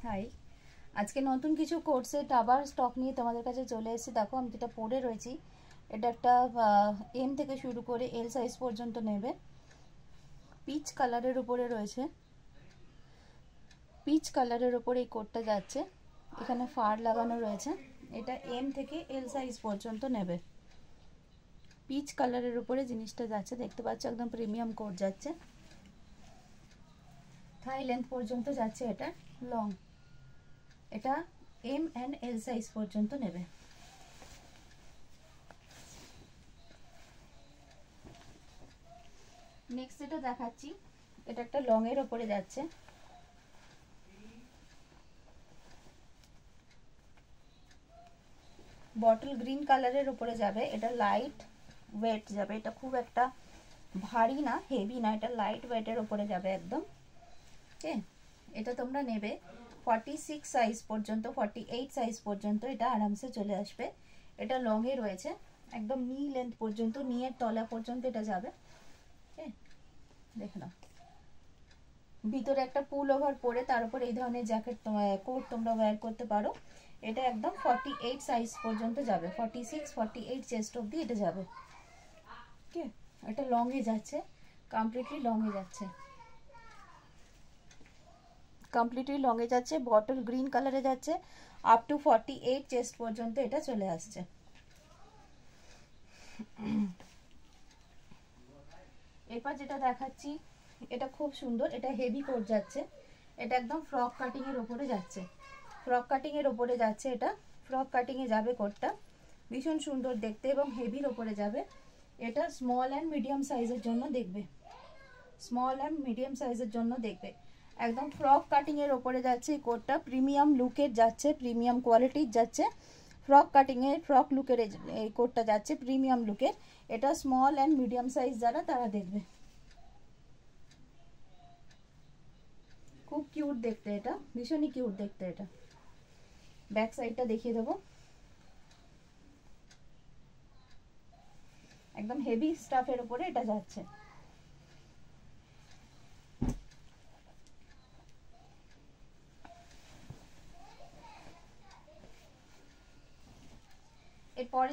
High, আজকে নতুন কিছু কোর্সের আবার স্টক নিয়ে তোমাদের কাছে চলে এসেছি। দেখো আমি যেটা পরে রয়েছি, এটা একটা এম থেকে শুরু করে এল সাইজ পর্যন্ত নেবে। পিচ কালারের উপরে রয়েছে, পিচ কালারের উপরে এই কোটটা যাচ্ছে। এখানে ফার লাগানো রয়েছে। এটা এম থেকে এল সাইজ পর্যন্ত নেবে। পিচ কালারের উপরে জিনিসটা যাচ্ছে, দেখতে পাচ্ছ একদম প্রিমিয়াম কোট যাচ্ছে। থাই লেন্থ পর্যন্ত যাচ্ছে, এটা লং। এটা এম অ্যান্ড এল সাইজ পর্যন্ত নেবে। নেক্সট যেটা দেখাচ্ছি, এটা একটা লং এর ওপরে যাচ্ছে। বটল গ্রিন কালারের ওপরে যাবে। এটা লাইট ওয়েট যাবে, এটা খুব একটা ভারী না, হেভি না, এটা লাইট ওয়েটের ওপরে যাবে একদম। ওকে, এটা তোমরা নেবে 46 সাইজ পর্যন্ত, 48 সাইজ পর্যন্ত এটা আরামসে চলে আসবে। এটা লং এ রয়েছে, একদম নি লেন্থ পর্যন্ত, নিয়ের তলা পর্যন্ত এটা যাবে। ওকে, দেখে নাও। ভিতরে একটা পুল ওভার পরে তার উপর এই ধরনের জ্যাকেট কোট তোমরা ওয়্যার করতে পারো। এটা একদম 48 সাইজ পর্যন্ত যাবে, 46 48 চেস্ট অবধি এটা যাবে। ওকে, এটা লং এ যাচ্ছে, কমপ্লিটলি লং এ যাচ্ছে, কমপ্লিটলি লং এ যাচ্ছে। বটল গ্রিন কালারে যাচ্ছে, আপ টু 48 চেস্ট পর্যন্ত এটা চলে আসছে। এরপর যেটা দেখাচ্ছি, এটা খুব সুন্দর, এটা হেভি কোট যাচ্ছে। এটা একদম ফ্রক কাটিং এর উপরে যাচ্ছে, ফ্রক কাটিং এর উপরে যাচ্ছে। এটা ফ্রক কাটিং এ যাবে কোটটা, ভীষণ সুন্দর দেখতে এবং হেভির উপরে যাবে। এটা স্মল অ্যান্ড মিডিয়াম সাইজের জন্য দেখবে, স্মল অ্যান্ড মিডিয়াম সাইজের জন্য দেখবে। একদম ফ্রক কাটিং এর উপরে যাচ্ছে এই কোটটা, প্রিমিয়াম লুকের যাচ্ছে, প্রিমিয়াম কোয়ালিটির যাচ্ছে। ফ্রক কাটিং এর, ফ্রক লুকের এই কোটটা যাচ্ছে, প্রিমিয়াম লুকের। এটা স্মল অ্যান্ড মিডিয়াম সাইজ যারা তারা দেখবে। খুব কিউট দেখতে, এটা ভীষণই কিউট দেখতে। এটা ব্যাক সাইডটা দেখিয়ে দেবো, একদম হেভি স্টাফের উপরে এটা যাচ্ছে। এরপরে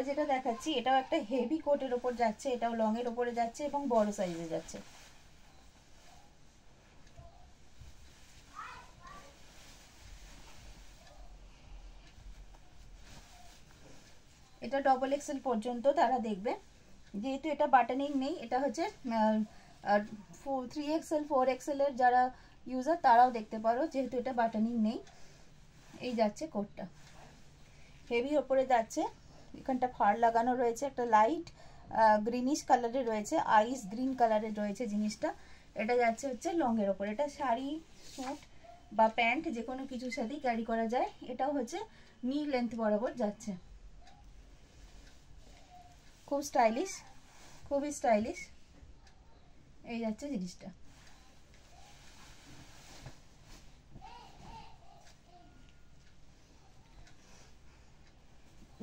যেটা দেখাচ্ছি, এটাও একটা হেভি কোটের ওপর যাচ্ছে। এটাও লং এর ওপরে যাচ্ছে এবং বড় সাইজে যাচ্ছে। এটা ডবল এক্সেল পর্যন্ত তারা দেখবে, যেহেতু এটা বাটনিং নেই। এটা হচ্ছে 3XL 4XL এর যারা ইউজার তারাও দেখতে পারো, যেহেতু এটা বাটনিং নেই। এই যাচ্ছে কোটটা, হেভি ওপরে যাচ্ছে। এখানটা ফার লাগানো রয়েছে, একটা লাইট গ্রিনিশ কালারের রয়েছে, আইস গ্রিন কালারের রয়েছে জিনিসটা। এটা যাচ্ছে হচ্ছে লং এর ওপর। এটা শাড়ি, স্যুট বা প্যান্ট যে কোনো কিছুর সাথেই ক্যারি করা যায়। এটাও হচ্ছে নি লেন্থ বরাবর যাচ্ছে, খুব স্টাইলিশ, খুবই স্টাইলিশ। এই যাচ্ছে জিনিসটা।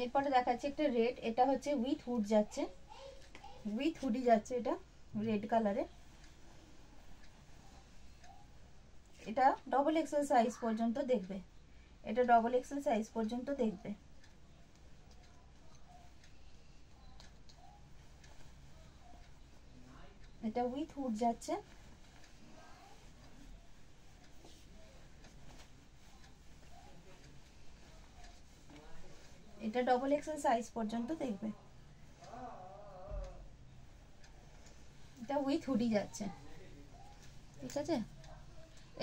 এরপরে দেখাচ্ছে একটা রেড, এটা হচ্ছে উইথ হুড যাচ্ছে, উইথ হুডি যাচ্ছে, এটা রেড কালারে। এটা ডবল এক্সেল সাইজ পর্যন্ত দেখবে, এটা ডবল এক্সেল সাইজ পর্যন্ত দেখবে। এটা উইথ হুড যাচ্ছে। এটা ডবল এক্সেল সাইজ পর্যন্ত দেখবে। এটা উইথ হুডি যাচ্ছে, ঠিক আছে।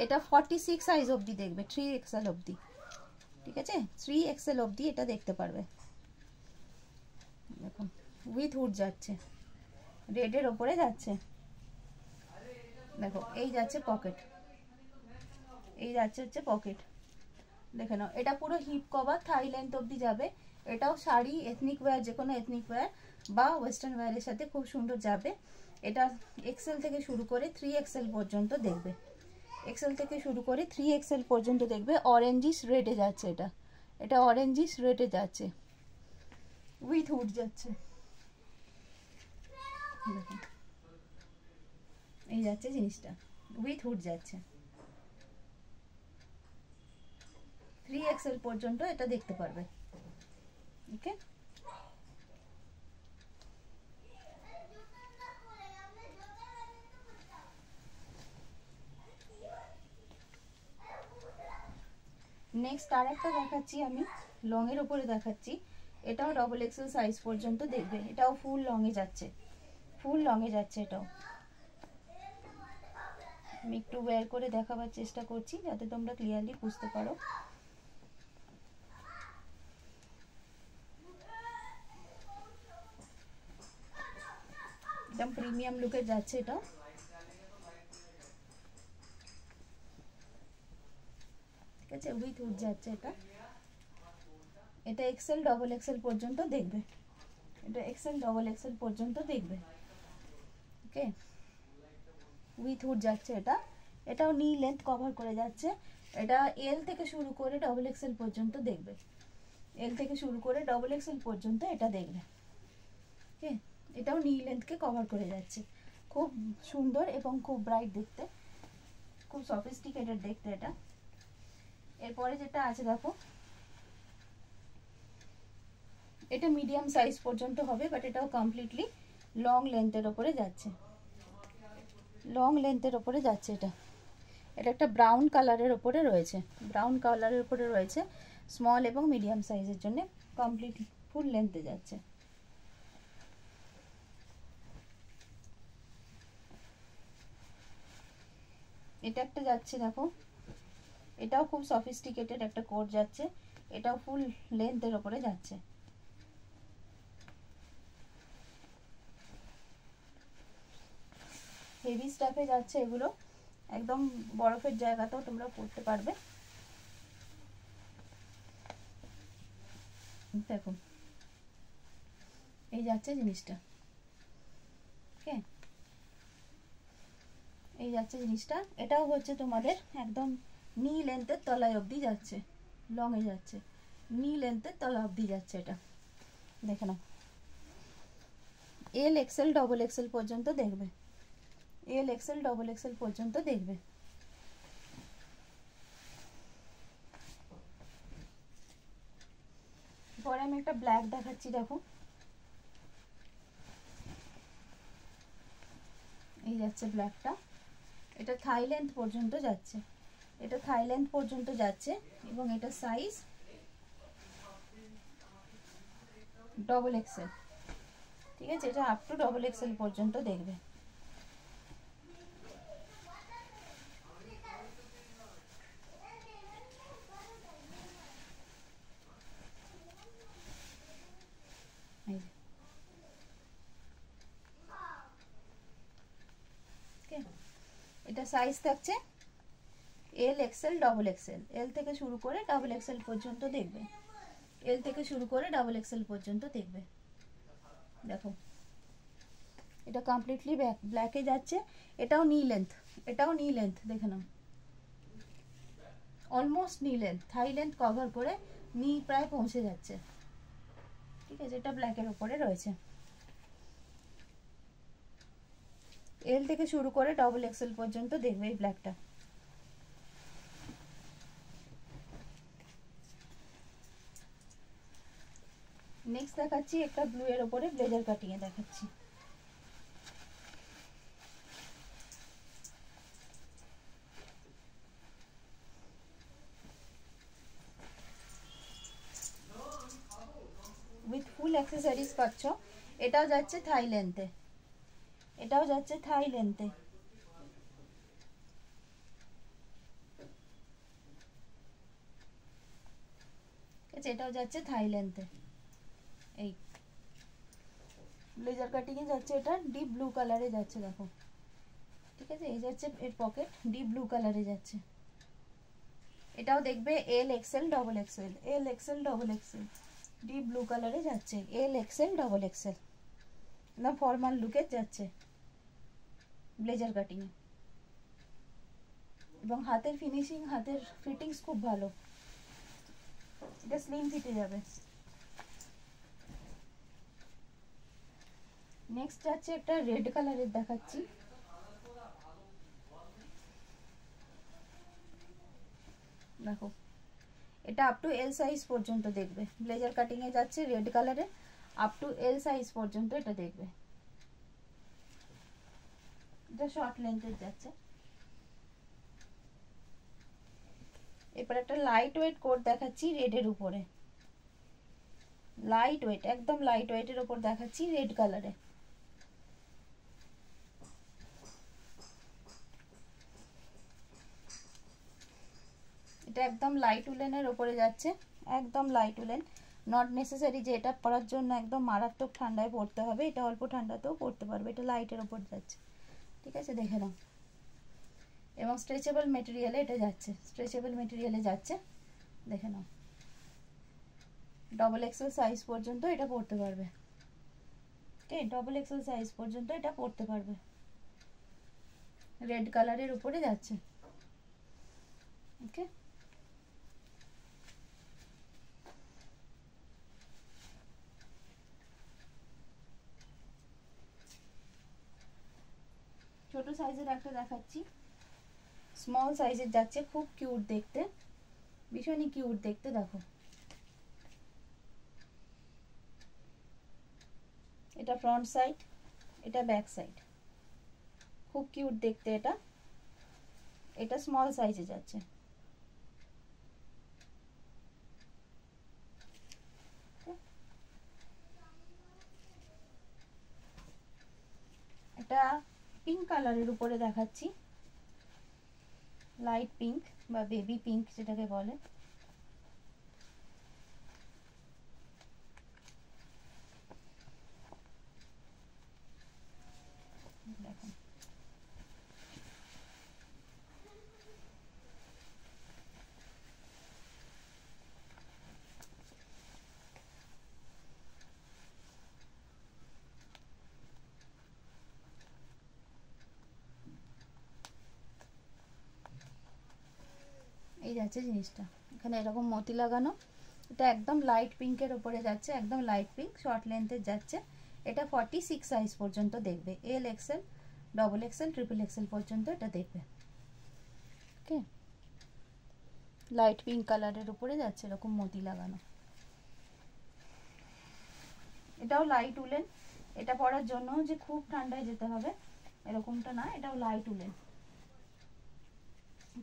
এটা 46 সাইজ অবধি দেখবে, 3XL অবধি, ঠিক আছে। 3XL অবধি এটা দেখতে পারবে। দেখুন উইথ হুড যাচ্ছে, রেডের ওপরে যাচ্ছে। দেখো এই যাচ্ছে পকেট, এই যাচ্ছে হচ্ছে পকেট, দেখে নাও। এটা পুরো হিপ কভার, থাই লেন্থ অবধি যাবে। এটাও শাড়ি, এথনিক ওয়্যার, যে কোনো এথনিক ওয়্যার বা ওয়েস্টার্ন ওয়্যারের সাথে খুব সুন্দর যাবে। এটা এক্সেল থেকে শুরু করে 3XL পর্যন্ত দেখবে, এক্সেল থেকে শুরু করে 3XL পর্যন্ত দেখবে। অরেঞ্জিস রেডে যাচ্ছে, এটা এটা অরেঞ্জিস রেডে যাচ্ছে, উইথ হুড যাচ্ছে। দেখুন এই যাচ্ছে জিনিসটা, উইথ হুড যাচ্ছে। 3XL পর্যন্ত এটা দেখতে পারবে। ওকে, নেক্সট আর একটা দেখাচ্ছি আমি, লং এর উপরে দেখাচ্ছি। এটাও XXL সাইজ পর্যন্ত দেখবে, এটাও ফুল লং এ যাচ্ছে, ফুল লং এ যাচ্ছে। এটাও আমি একটু ওয়্যার করে দেখাবার চেষ্টা করছি যাতে তোমরা ক্লিয়ারলি বুঝতে পারো। একদম প্রিমিয়াম লুকে যাচ্ছে এটা। ঠিক আছে, উইথ হুড যাচ্ছে এটা। এটা XL পর্যন্ত দেখবে, এটা XL পর্যন্ত দেখবে। ওকে, উইথ হুড যাচ্ছে এটা। এটাও নি লেন্থ কভার করে যাচ্ছে। এটা এল থেকে শুরু করে XXL পর্যন্ত দেখবে, এল থেকে শুরু করে XXL পর্যন্ত এটা দেখবে। ওকে, এটাও নি লেন্থকে কভার করে যাচ্ছে। খুব সুন্দর এবং খুব ব্রাইট দেখতে, খুব সফিস্টিকেটেড দেখতে এটা। এরপরে যেটা আছে দেখো, এটা মিডিয়াম সাইজ পর্যন্ত হবে, বাট এটাও কমপ্লিটলি লং লেন্থের ওপরে যাচ্ছে, লং লেন্থের ওপরে যাচ্ছে এটা। এটা একটা ব্রাউন কালারের ওপরে রয়েছে, ব্রাউন কালারের ওপরে রয়েছে। স্মল এবং মিডিয়াম সাইজের জন্য কমপ্লিট ফুল লেন্থে যাচ্ছে। এটা একটা যাচ্ছে দেখো, এটাও খুব সফিস্টিকেটেড একটা কোট যাচ্ছে, এটাও ফুল লেন্থের ওপরে যাচ্ছে। হেভি স্টাফে যাচ্ছে এগুলো, একদম বরফের জায়গাতেও তোমরা পড়তে পারবে। দেখো এই যাচ্ছে জিনিসটা। ওকে, এই যাচ্ছে জিনিসটা। এটাও হচ্ছে তোমাদের একদম নি লেন্থের তলায় অবধি যাচ্ছে, লং এ যাচ্ছে, নি লেন্থের তলা অবধি যাচ্ছে এটা। দেখে নাও, XXL পর্যন্ত দেখবে, XXL পর্যন্ত দেখবে। পরে আমি একটা ব্ল্যাক দেখাচ্ছি, দেখো এই যাচ্ছে ব্ল্যাকটা। এটা থাই লেন্থ পর্যন্ত যাচ্ছে, এটা থাই লেন্থ পর্যন্ত যাচ্ছে এবং এটা সাইজ XXL। ঠিক আছে, এটা আপ টু XXL পর্যন্ত দেখবে। এটা সাইজ থাকছে XXL। এল থেকে শুরু করে XXL পর্যন্ত দেখবে, এল থেকে শুরু করে XXL পর্যন্ত দেখবে। দেখো এটা কমপ্লিটলি ব্ল্যাকে যাচ্ছে। এটাও নি লেন্থ, এটাও নি লেন্থ, দেখে নাও অলমোস্ট নি লেন্থ, থাই লেন্থ কভার করে নি প্রায় পৌঁছে যাচ্ছে। ঠিক আছে, এটা ব্ল্যাকের ওপরে রয়েছে। এল থেকে শুরু করে XXL পর্যন্ত দেখবে এই ব্ল্যাকটা। নেক্সট দেখাচ্ছি একটা ব্লু এর ওপরে ব্লেজার কাটিং এ দেখাচ্ছি। উইথ ফুল অ্যাক্সেসরিজ পাচ্ছ। এটাও যাচ্ছে থাই লেন্থে, এটাও যাচ্ছে থাই লেন্থে। ঠিক আছে, এটাও যাচ্ছে থাই লেন্থে। এই ব্লেজার কাটিং এ যাচ্ছে, এটা ডিপ ব্লু কালারে যাচ্ছে দেখো। ঠিক আছে, এই যাচ্ছে এর পকেট, ডিপ ব্লু কালারে যাচ্ছে। এটাও দেখবে XXL ডিপ ব্লু কালারে যাচ্ছে, XXL না ফর্মাল লুকে যাচ্ছে ব্লেজার কাটিং এ। এবং হাতের ফিনিশিং, হাতের ফিটিংস খুব ভালো, এটা স্লিম ফিটে যাবে। নেক্সট যাচ্ছে একটা রেড কালারের দেখাচ্ছি। দেখো এটা আপ টু এল সাইজ পর্যন্ত দেখবে, ব্লেজার কাটিং এ যাচ্ছে রেড কালারে, আপ টু এল সাইজ পর্যন্ত এটা দেখবে। এটা শর্ট লেন্থের যাচ্ছে। এরপর একটা লাইট ওয়েট কোট দেখাচ্ছি রেডের উপরে, লাইট ওয়েট একদম লাইট ওয়েটের উপর দেখাচ্ছি রেড কালারে। এটা একদম লাইট উলেনের উপরে যাচ্ছে, একদম লাইট উলেন, নট নেসেসারি যে এটা পরার জন্য একদম মারাত্মক ঠান্ডায় পড়তে হবে, এটা অল্প ঠান্ডাতেও পড়তে পারবে, এটা লাইটের উপর যাচ্ছে। ঠিক আছে, দেখে নাও। এবং স্ট্রেচেবল মেটেরিয়ালে এটা যাচ্ছে, স্ট্রেচেবল মেটেরিয়ালে যাচ্ছে, দেখে নাও। ডবল এক্সেল সাইজ পর্যন্ত এটা পড়তে পারবে। ওকে, ডবল এক্সেল সাইজ পর্যন্ত এটা পড়তে পারবে, রেড কালারের উপরে যাচ্ছে। ওকে, ছোট সাইজের একটা দেখাচ্ছি, স্মল সাইজের যাচ্ছে, খুব কিউট দেখতে, ভীষণই কিউট দেখতে। দেখো এটা ফ্রন্ট সাইড, এটা ব্যাক সাইড, খুব কিউট দেখতে এটা। এটা স্মল সাইজে যাচ্ছে। এটা পিঙ্ক কালারের উপরে দেখাচ্ছি, লাইট পিঙ্ক বা বেবি পিঙ্ক যেটাকে বলে। দেখো এই যাচ্ছে জিনিসটা, এখানে এরকম মতি লাগানো। এটা একদম লাইট পিঙ্কের উপরে যাচ্ছে, একদম লাইট পিঙ্ক, শর্ট লেন্থের যাচ্ছে। এটা 46 সাইজ পর্যন্ত দেখবে, L XL, double XL, triple Excel পর্যন্ত এটা দেখবে। ওকে, লাইট পিঙ্ক কালারের উপরে যাচ্ছে এরকম মতি লাগানো। এটাও লাইট উলেন, এটা পরার জন্য যে খুব ঠান্ডায় যেতে হবে এরকমটা না, এটাও লাইট উলেন।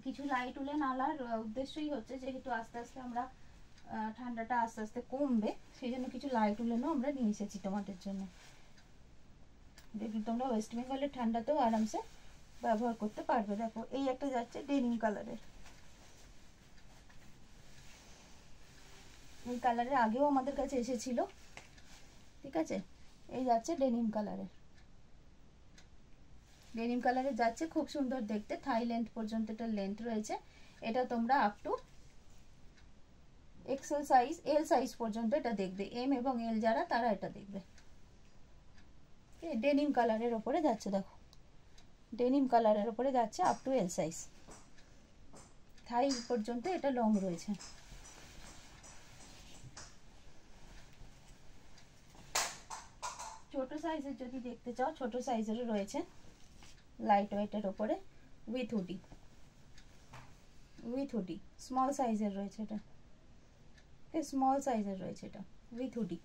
কিছু লাইট উলেন আলার উদ্দেশ্যই হচ্ছে যেহেতু আস্তে আস্তে আমরা ঠান্ডাটা আস্তে আস্তে কমবে, সেই জন্য কিছু লাইট উলেনও আমরা নিয়ে এসেছি তোমাদের জন্য। দেখি তোমরা ওয়েস্ট বেঙ্গলের ঠান্ডাতেও আরামসে ব্যবহার করতে পারবে। দেখো এই একটা যাচ্ছে ডেনিম কালারের, এই কালারের আগেও আমাদের কাছে এসেছিল। ঠিক আছে, এই যাচ্ছে ডেনিম কালারের, ডেনিম কালারের যাচ্ছে, খুব সুন্দর দেখতে, থাই লেন্থ পর্যন্ত এটা লেন্থ রয়েছে। এটা তোমরা up to XL size, L size পর্যন্ত এটা দেখবে, এম এবং এল যারা তারা এটা দেখবে। ডেনিম কালারের ওপরে যাচ্ছে, দেখো ডেনিম কালারের ওপরে যাচ্ছে আপ টু এল সাইজ, থাই পর্যন্ত এটা লং রয়েছে। ছোট সাইজের যদি দেখতে চাও, ছোট সাইজেরও রয়েছে, লাইট ওয়েটের ওপরে with hoodie, with hoodie small সাইজের রয়েছে এটা। স্মল সাইজের রয়েছে এটা উইথ হুডি,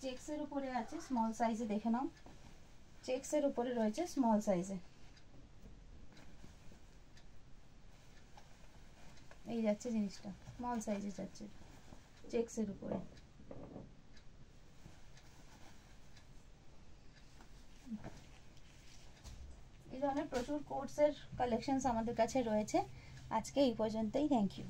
চেক্সের উপরে আছে স্মল সাইজে, দেখে নাও চেক্সের উপরে রয়েছে স্মল সাইজে। এই যাচ্ছে জিনিসটা, স্মল সাইজে যাচ্ছে চেক্সের উপরে। এই ধরনের প্রচুর কোর্সের কালেকশনস আমাদের কাছে রয়েছে। আজকে এই পর্যন্তই, থ্যাংক ইউ।